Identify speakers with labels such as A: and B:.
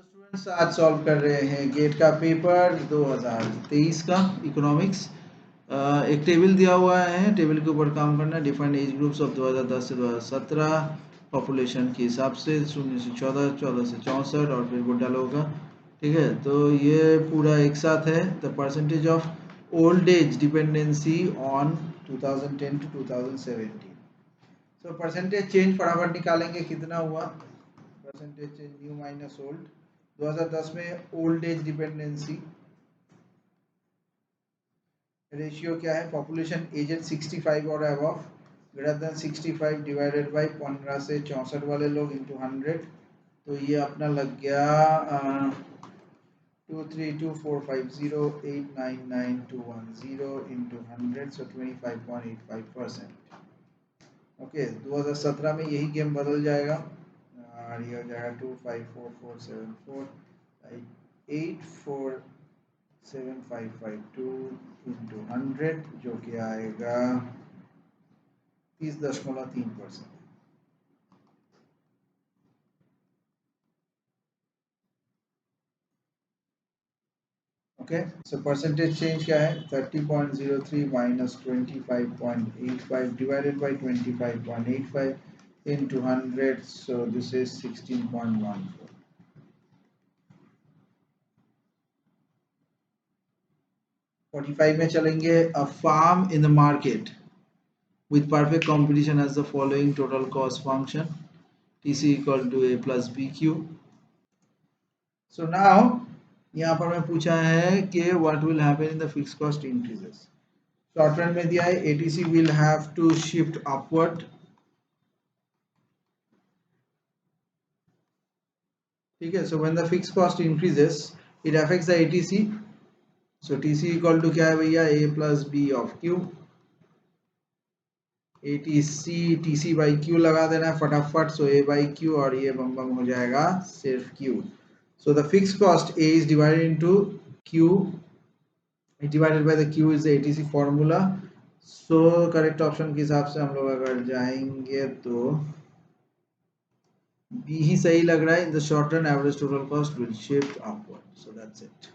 A: Hello students, आज solve कर रहे हैं गेट का पेपर 2023 का इकोनॉमिक्स। एक टेबल दिया हुआ है, टेबल के ऊपर काम करना है। डिफरेंट एज ग्रुप्स ऑफ 2010 से 2017 पॉपुलेशन के हिसाब से 0 से 14, 14 से 64 और फिर गुड्डा लोगों का। ठीक है, तो ये पूरा एक साथ है। The percentage of old age dependency on 2010 to 2017। So percentage change फटाफट निकालेंगे, कितना हुआ percentage change new minus old. 2010 में ओल्ड एज डिपेंडेंसी रेशियो क्या है? पॉपुलेशन एजेड 65 और above greater than 65 divided by 15 से 64 वाले लोग इंटू 100। तो ये अपना लग गया 232450899 इंटू 100, सो 25.85%। ओके, 2017 में यही गेम बदल जाएगा और ये हो जाएगा 2544474 इंटू 100, जो कि आएगा 30.3%। ओके, सो परसेंटेज चेंज क्या है? 30.03 minus 25.85 divided by 25.85 into 100, so this is 16.14। 45 में चलेंगे। A farm in the market with perfect competition as the following total cost function TC equal to A plus BQ. So now यहाँ पर मैं पूछा है कि what will happen in the fixed cost increases. Short run में दिया है ATC will have to shift upward. ठीक है, so when the fixed cost increases it affects the ATC. So TC equal to क्या है भैया? A plus B of Q. ATC TC by Q लगा देना है फटाफट। सो A बाई Q और ये बम बम हो जाएगा सिर्फ Q। So the fix cost A is divided into Q divided by the Q is the ATC formula. So correct option के हिसाब से हम लोग अगर जाएंगे तो B ही सही लग रहा है। In the short run average total cost will shift upward. So that's it.